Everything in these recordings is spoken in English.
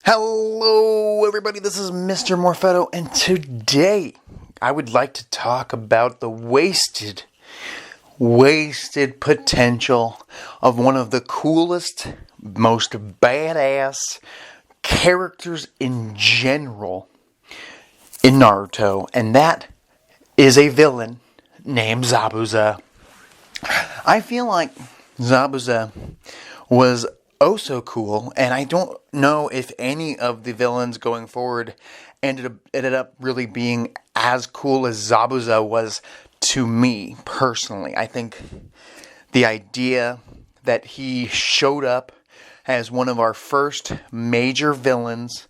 Hello everybody, this is Mr. Morphetto, and today I would like to talk about the wasted potential of one of the coolest, most badass characters in general in Naruto, and that is a villain named Zabuza. I feel like Zabuza was oh so cool, and I don't know if any of the villains going forward ended up really being as cool as Zabuza was to me personally. I think the idea that he showed up as one of our first major villains,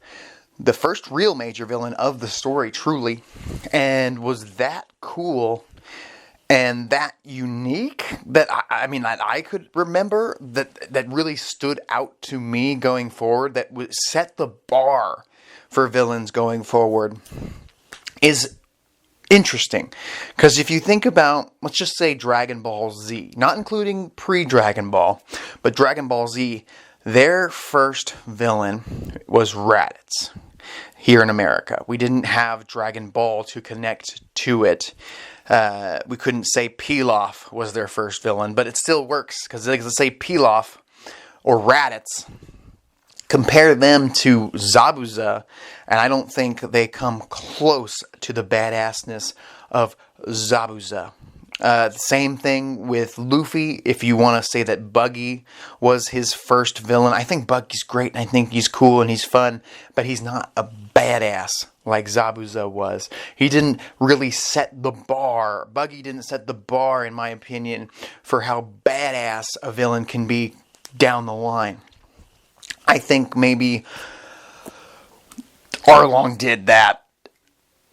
the first real major villain of the story truly, and was that cool and that unique that I could remember that really stood out to me going forward, that would set the bar for villains going forward, is interesting. Because if you think about, let's just say Dragon Ball Z, not including pre-Dragon Ball, but Dragon Ball Z, their first villain was Raditz. Here in America, we didn't have Dragon Ball to connect to it. We couldn't say Pilaf was their first villain, but it still works, because let's say Pilaf or Raditz, compare them to Zabuza, and I don't think they come close to the badassness of Zabuza. Same thing with Luffy. If you want to say that Buggy was his first villain, I think Buggy's great, and I think he's cool and he's fun, but he's not a badass like Zabuza was. He didn't really set the bar. Buggy didn't set the bar, in my opinion, for how badass a villain can be down the line. I think maybe Arlong did that,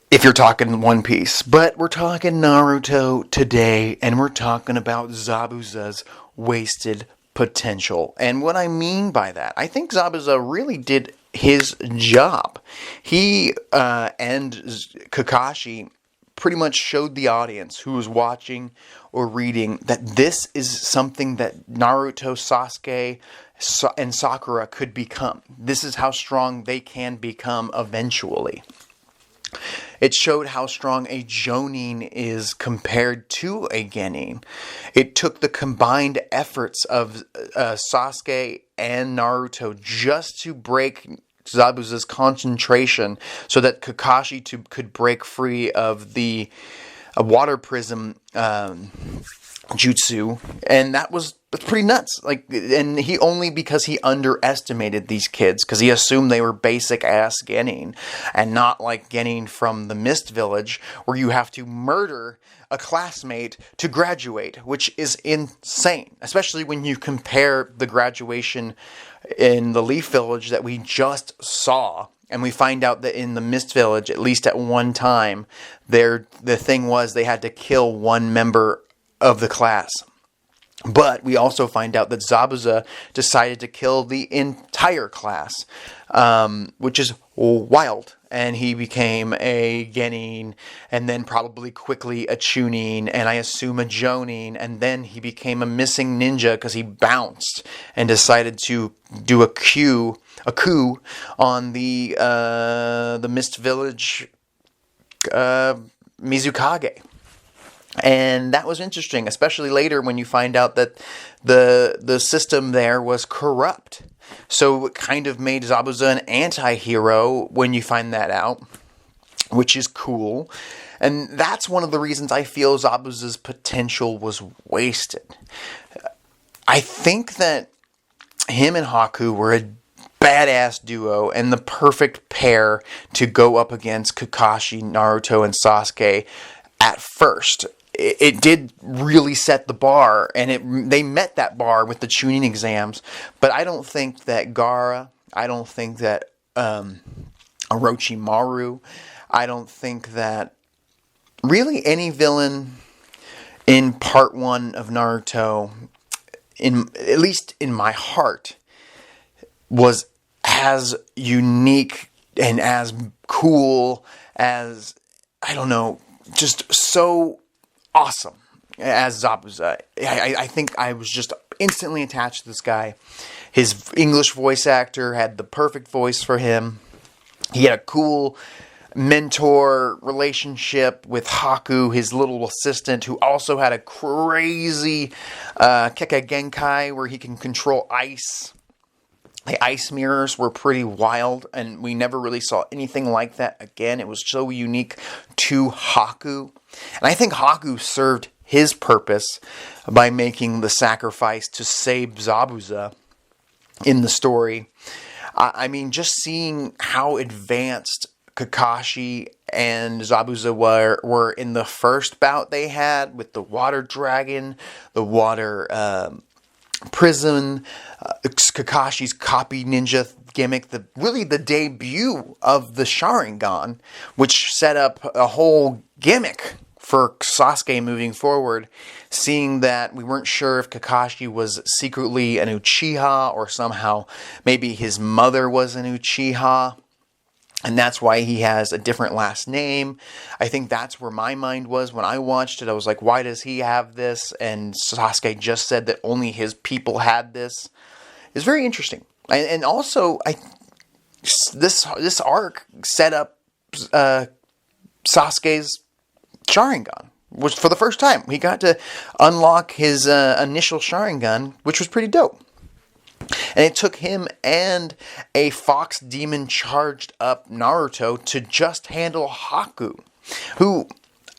if you're talking One Piece. But we're talking Naruto today, and we're talking about Zabuza's wasted potential. And what I mean by that, I think Zabuza really did his job. He and Kakashi pretty much showed the audience who was watching or reading that this is something that Naruto, Sasuke, and Sakura could become. This is how strong they can become eventually. It showed how strong a Jonin is compared to a Genin. It took the combined efforts of Sasuke and Naruto just to break Zabuza's concentration so that Kakashi could break free of the water prism jutsu, and that's pretty nuts. And he only because he underestimated these kids, because he assumed they were basic ass Genin, and not like Genin from the Mist Village, where you have to murder a classmate to graduate, which is insane. Especially when you compare the graduation in the Leaf Village that we just saw. And we find out that in the Mist Village, at least at one time, the thing was they had to kill one member of the class. But we also find out that Zabuza decided to kill the entire class, which is wild. And he became a Genin, and then probably quickly a Chunin, and I assume a Jonin, and then he became a missing ninja because he bounced and decided to do a coup on the Mist Village Mizukage. And that was interesting, especially later when you find out that the system there was corrupt. So it kind of made Zabuza an anti-hero when you find that out, which is cool. And that's one of the reasons I feel Zabuza's potential was wasted. I think that him and Haku were a badass duo and the perfect pair to go up against Kakashi, Naruto, and Sasuke at first. It did really set the bar, and they met that bar with the Chunin exams, but I don't think that Gaara, I don't think that Orochimaru, I don't think that really any villain in part 1 of Naruto, at least in my heart, was as unique and as cool as, I don't know, just so awesome as Zabuza. I think I was just instantly attached to this guy. His English voice actor had the perfect voice for him. He had a cool mentor relationship with Haku, his little assistant, who also had a crazy Keka Genkai where he can control ice. The ice mirrors were pretty wild, and we never really saw anything like that again. It was so unique to Haku. And I think Haku served his purpose by making the sacrifice to save Zabuza in the story. I mean, just seeing how advanced Kakashi and Zabuza were in the first bout they had with the water dragon, the water prison, Kakashi's copy ninja gimmick, really the debut of the Sharingan, which set up a whole gimmick for Sasuke moving forward, seeing that we weren't sure if Kakashi was secretly an Uchiha or somehow maybe his mother was an Uchiha. And that's why he has a different last name. I think that's where my mind was when I watched it. I was like, why does he have this? And Sasuke just said that only his people had this. It's very interesting. And also, this arc set up Sasuke's Sharingan, which for the first time, he got to unlock his initial Sharingan, which was pretty dope. And it took him and a fox demon charged up Naruto to just handle Haku, who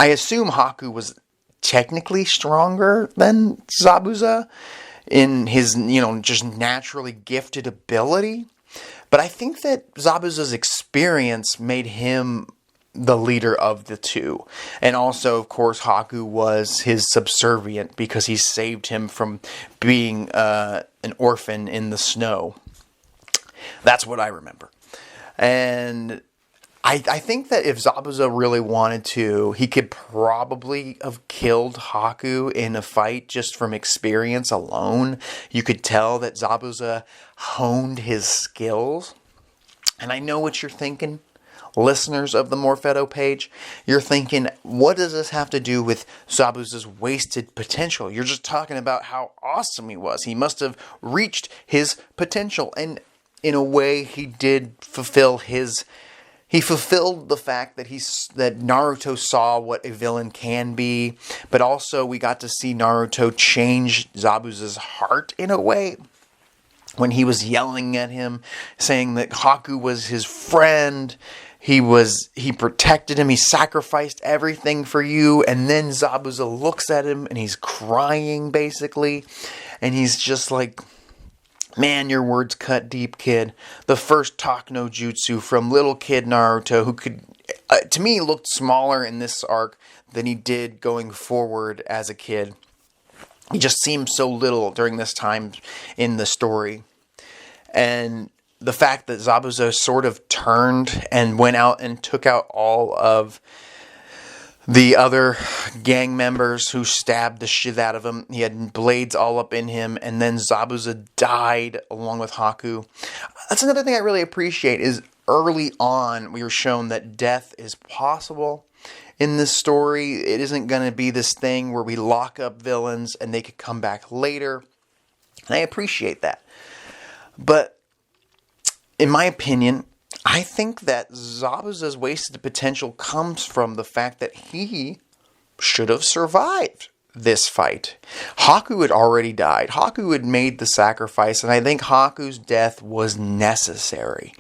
I assume Haku was technically stronger than Zabuza in his, just naturally gifted ability. But I think that Zabuza's experience made him the leader of the two. And also, of course, Haku was his subservient because he saved him from being an orphan in the snow. That's what I remember. And I think that if Zabuza really wanted to, he could probably have killed Haku in a fight just from experience alone. You could tell that Zabuza honed his skills. And I know what you're thinking. Listeners of the Morphetto page, you're thinking, what does this have to do with Zabuza's wasted potential? You're just talking about how awesome he was. He must have reached his potential. And in a way, he did fulfill he fulfilled the fact that that Naruto saw what a villain can be, but also we got to see Naruto change Zabuza's heart in a way. When he was yelling at him, saying that Haku was his friend, he protected him, he sacrificed everything for you, and then Zabuza looks at him and he's crying basically, and he's just like, man, your words cut deep, kid. The first talk no jutsu from little kid Naruto, who could, to me, looked smaller in this arc than he did going forward as a kid. He just seemed so little during this time in the story. And the fact that Zabuza sort of turned and went out and took out all of the other gang members who stabbed the shit out of him. He had blades all up in him. And then Zabuza died along with Haku. That's another thing I really appreciate is early on we were shown that death is possible. In this story, it isn't going to be this thing where we lock up villains and they could come back later. And I appreciate that. But in my opinion, I think that Zabuza's wasted potential comes from the fact that he should have survived this fight. Haku had already died. Haku had made the sacrifice, and I think Haku's death was necessary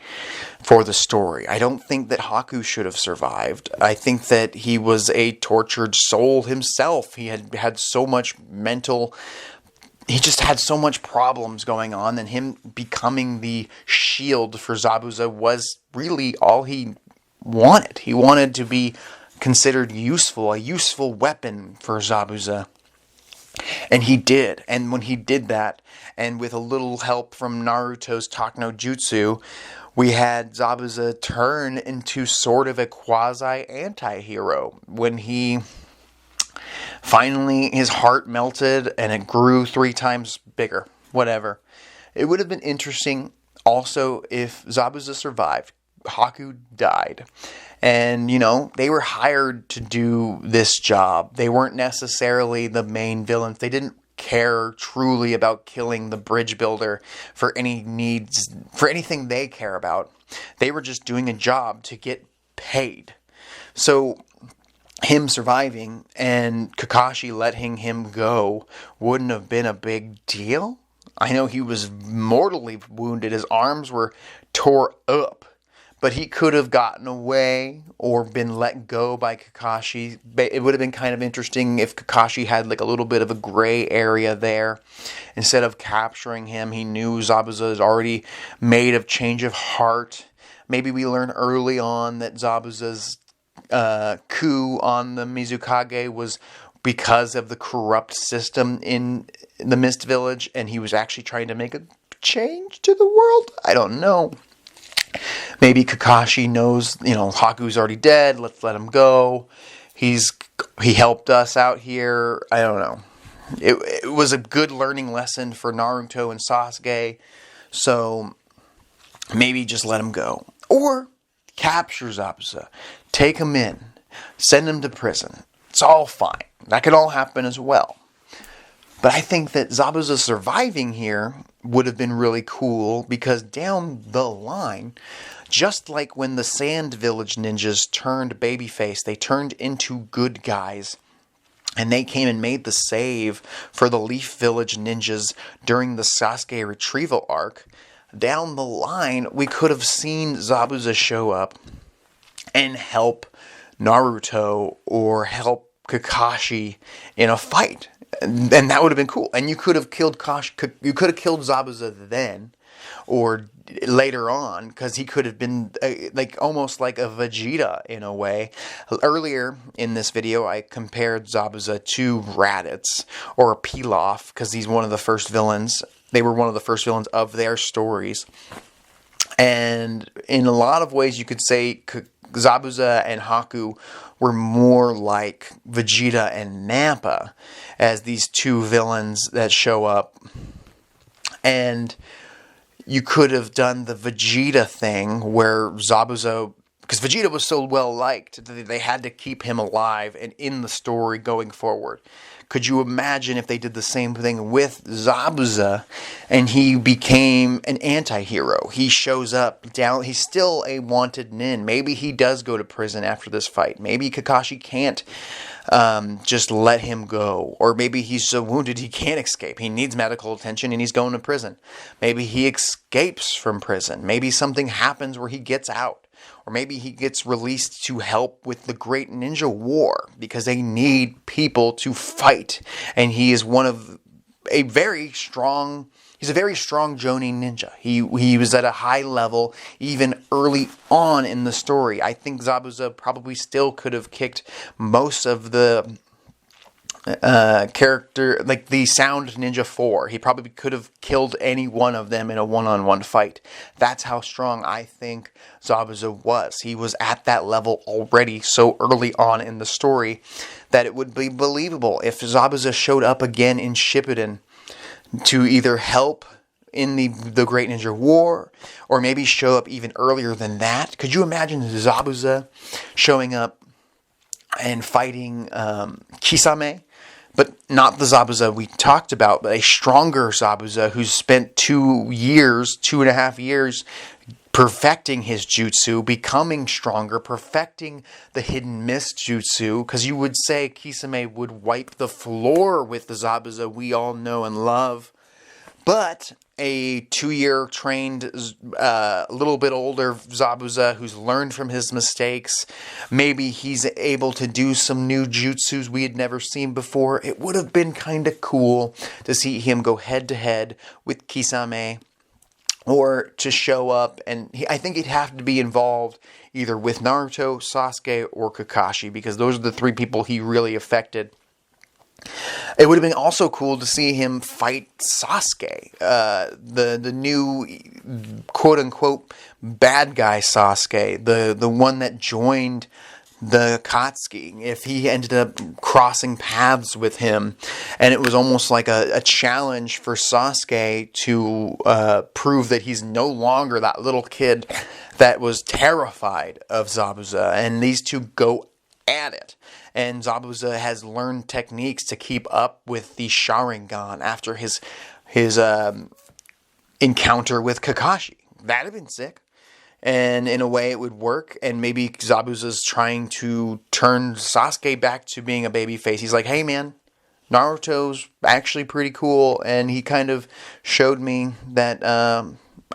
for the story. I don't think that Haku should have survived. I think that he was a tortured soul himself. He had so much he just had so much problems going on, and him becoming the shield for Zabuza was really all he wanted. He wanted to be considered useful, a useful weapon for Zabuza. And he did. And when he did that, and with a little help from Naruto's Talk no Jutsu, we had Zabuza turn into sort of a quasi-anti-hero when he finally, his heart melted and it grew 3 times bigger. Whatever. It would have been interesting also if Zabuza survived. Haku died. And, they were hired to do this job. They weren't necessarily the main villains. They didn't care truly about killing the bridge builder for anything they care about. They were just doing a job to get paid. So him surviving and Kakashi letting him go wouldn't have been a big deal. I know he was mortally wounded. His arms were tore up. But he could have gotten away or been let go by Kakashi. It would have been kind of interesting if Kakashi had like a little bit of a gray area there. Instead of capturing him, he knew Zabuza is already made of change of heart. Maybe we learn early on that Zabuza's coup on the Mizukage was because of the corrupt system in the Mist Village, and he was actually trying to make a change to the world. I don't know. Maybe Kakashi knows, Haku's already dead. Let's let him go. He helped us out here. I don't know. It was a good learning lesson for Naruto and Sasuke. So maybe just let him go. Or capture Zabuza. Take him in. Send him to prison. It's all fine. That could all happen as well. But I think that Zabuza surviving here would have been really cool because down the line, just like when the Sand Village ninjas turned babyface, they turned into good guys. And they came and made the save for the Leaf Village ninjas during the Sasuke retrieval arc. Down the line, we could have seen Zabuza show up and help Naruto or help Kakashi in a fight. And that would have been cool. And you could have killed Zabuza then, or later on, because he could have been almost like a Vegeta in a way. Earlier in this video, I compared Zabuza to Raditz or Pilaf, because he's one of the first villains. They were one of the first villains of their stories. And in a lot of ways, you could say Zabuza and Haku were more like Vegeta and Nappa as these two villains that show up. And you could have done the Vegeta thing where Zabuza, because Vegeta was so well liked, they had to keep him alive and in the story going forward. Could you imagine if they did the same thing with Zabuza and he became an anti-hero? He shows up down, he's still a wanted nin. Maybe he does go to prison after this fight. Maybe Kakashi can't just let him go. Or maybe he's so wounded he can't escape. He needs medical attention and he's going to prison. Maybe he escapes from prison. Maybe something happens where he gets out. Or maybe he gets released to help with the Great Ninja War because they need people to fight. And he is he's a very strong Jonin ninja. He was at a high level even early on in the story. I think Zabuza probably still could have kicked most of the character, like the Sound Ninja 4. He probably could have killed any one of them in a one-on-one fight. That's how strong I think Zabuza was. He was at that level already so early on in the story that it would be believable if Zabuza showed up again in Shippuden to either help in the Great Ninja War, or maybe show up even earlier than that. Could you imagine Zabuza showing up and fighting Kisame? But not the Zabuza we talked about, but a stronger Zabuza who's spent 2.5 years perfecting his jutsu, becoming stronger, perfecting the hidden mist jutsu, because you would say Kisame would wipe the floor with the Zabuza we all know and love. But a 2-year trained, a little bit older Zabuza who's learned from his mistakes, maybe he's able to do some new jutsus we had never seen before. It would have been kind of cool to see him go head to head with Kisame, or to show up, and I think he'd have to be involved either with Naruto, Sasuke, or Kakashi, because those are the 3 people he really affected. It would have been also cool to see him fight Sasuke, the new quote-unquote bad guy Sasuke, the one that joined the Akatsuki, if he ended up crossing paths with him, and it was almost like a challenge for Sasuke to prove that he's no longer that little kid that was terrified of Zabuza, and these two go at it. And Zabuza has learned techniques to keep up with the Sharingan after his encounter with Kakashi. That'd have been sick. And in a way it would work. And maybe Zabuza's trying to turn Sasuke back to being a babyface. He's like, hey man, Naruto's actually pretty cool. And he kind of showed me that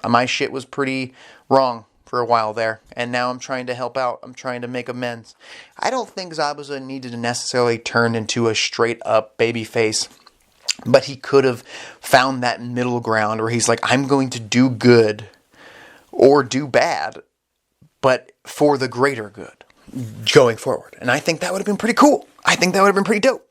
my shit was pretty wrong for a while there. And now I'm trying to help out. I'm trying to make amends. I don't think Zabuza needed to necessarily turn into a straight up babyface. But he could have found that middle ground where he's like, I'm going to do good or do bad, but for the greater good going forward. And I think that would have been pretty cool. I think that would have been pretty dope.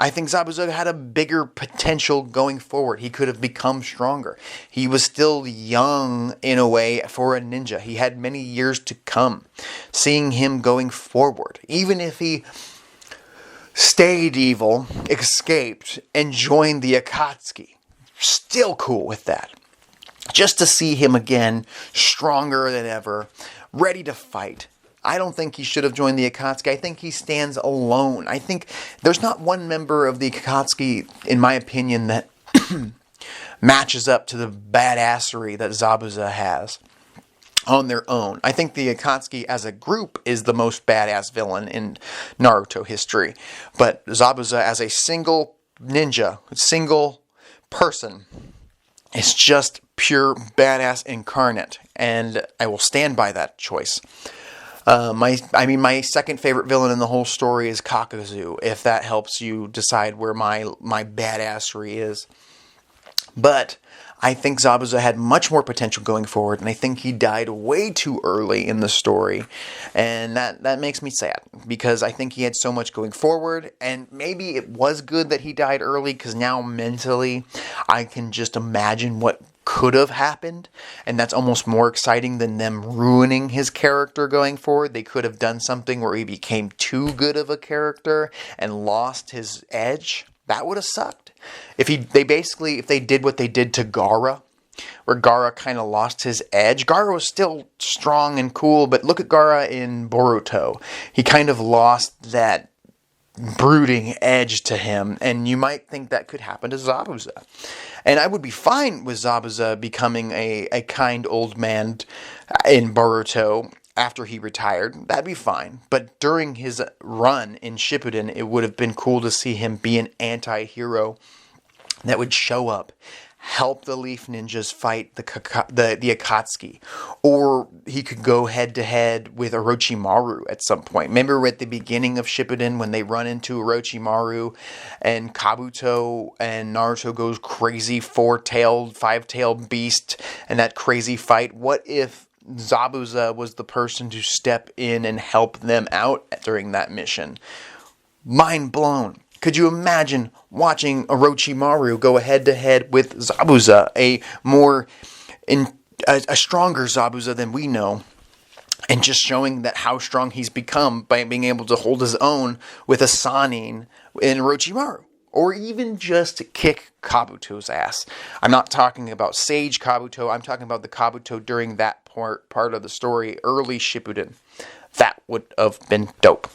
I think Zabuza had a bigger potential going forward. He could have become stronger. He was still young in a way for a ninja. He had many years to come. Seeing him going forward, even if he stayed evil, escaped, and joined the Akatsuki, still cool with that. Just to see him again, stronger than ever, ready to fight. I don't think he should have joined the Akatsuki. I think he stands alone. I think there's not one member of the Akatsuki, in my opinion, that matches up to the badassery that Zabuza has on their own. I think the Akatsuki as a group is the most badass villain in Naruto history. But Zabuza as a single ninja, single person, is just pure badass incarnate, and I will stand by that choice. My second favorite villain in the whole story is Kakashi, if that helps you decide where my badassery is. But I think Zabuza had much more potential going forward, and I think he died way too early in the story, and that makes me sad, because I think he had so much going forward, and maybe it was good that he died early, because now mentally I can just imagine what could have happened, and that's almost more exciting than them ruining his character going forward. They could have done something where he became too good of a character and lost his edge. That would have sucked. If they did what they did to Gaara, where Gaara kind of lost his edge. Gaara was still strong and cool, but look at Gaara in Boruto. He kind of lost that brooding edge to him, and you might think that could happen to Zabuza. And I would be fine with Zabuza becoming a kind old man in Boruto after he retired. That'd be fine. But during his run in Shippuden, it would have been cool to see him be an anti-hero that would show up, help the Leaf Ninjas fight the Akatsuki. Or he could go head-to-head with Orochimaru at some point. Remember at the beginning of Shippuden when they run into Orochimaru and Kabuto and Naruto goes crazy, four-tailed, five-tailed beast, and that crazy fight? What if Zabuza was the person to step in and help them out during that mission? Mind blown. Could you imagine watching Orochimaru go head-to-head with Zabuza, a stronger Zabuza than we know, and just showing that how strong he's become by being able to hold his own with a Sannin in Orochimaru? Or even just kick Kabuto's ass. I'm not talking about Sage Kabuto, I'm talking about the Kabuto during that part of the story, early Shippuden. That would have been dope.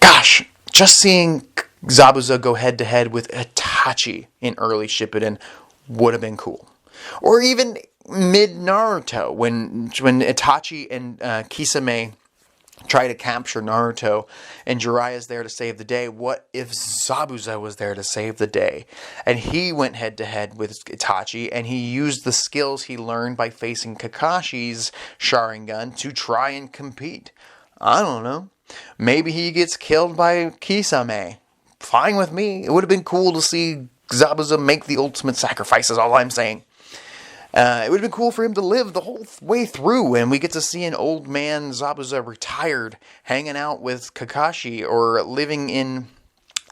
Gosh, just seeing Zabuza go head-to-head with Itachi in early Shippuden would have been cool. Or even mid-Naruto, when Itachi and Kisame try to capture Naruto and Jiraiya's there to save the day. What if Zabuza was there to save the day? And he went head-to-head with Itachi, and he used the skills he learned by facing Kakashi's Sharingan to try and compete. I don't know. Maybe he gets killed by Kisame. Fine with me. It would have been cool to see Zabuza make the ultimate sacrifice, is all I'm saying. It would have been cool for him to live the whole way through, and we get to see an old man Zabuza retired, hanging out with Kakashi, or living in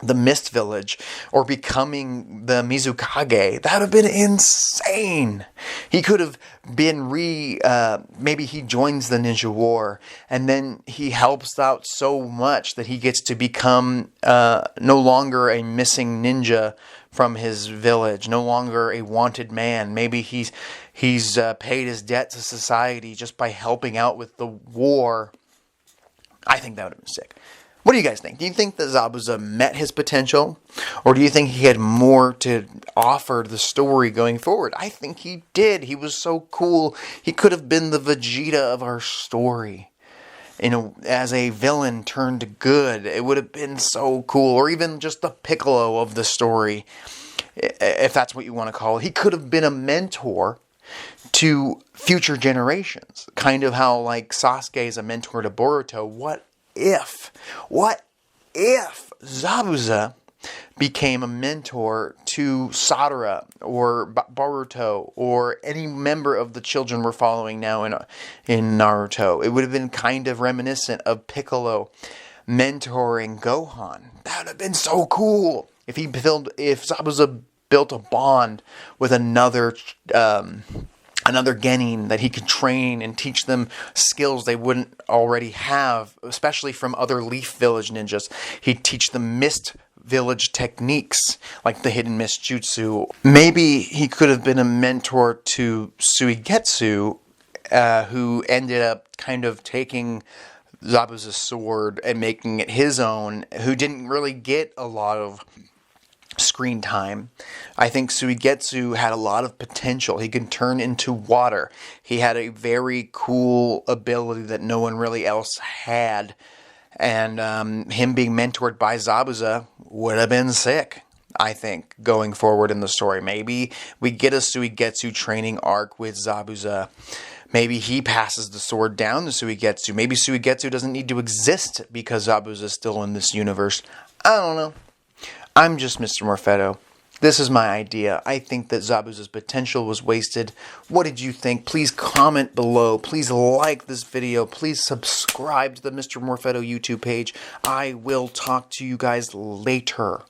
the Mist Village, or becoming the Mizukage. That would have been insane. He could have been maybe he joins the Ninja War, and then he helps out so much that he gets to become no longer a missing ninja from his village, no longer a wanted man. Maybe he's paid his debt to society just by helping out with the war I think that would have been sick. What do you guys think? Do you think that Zabuza met his potential? Or do you think he had more to offer the story going forward? I think he did. He was so cool. He could have been the Vegeta of our story. You know, as a villain turned good. It would have been so cool. Or even just the Piccolo of the story, if that's what you want to call it. He could have been a mentor to future generations. Kind of how, like, Sasuke is a mentor to Boruto. What if Zabuza became a mentor to Sadara or Boruto or any member of the children we're following now in Naruto? It would have been kind of reminiscent of Piccolo mentoring Gohan. That would have been so cool. If Zabuza built a bond with another genin that he could train and teach them skills they wouldn't already have, especially from other Leaf Village ninjas. He'd teach them Mist Village techniques, like the hidden Mist Jutsu. Maybe he could have been a mentor to Suigetsu, who ended up kind of taking Zabuza's sword and making it his own, who didn't really get a lot of screen time. I think Suigetsu had a lot of potential. He could turn into water. He had a very cool ability that no one really else had. And him being mentored by Zabuza would have been sick, I think, going forward in the story. Maybe we get a Suigetsu training arc with Zabuza. Maybe he passes the sword down to Suigetsu. Maybe Suigetsu doesn't need to exist because Zabuza is still in this universe. I don't know. I'm just Mr. Morfetto. This is my idea. I think that Zabuza's potential was wasted. What did you think? Please comment below. Please like this video. Please subscribe to the Mr. Morfetto YouTube page. I will talk to you guys later.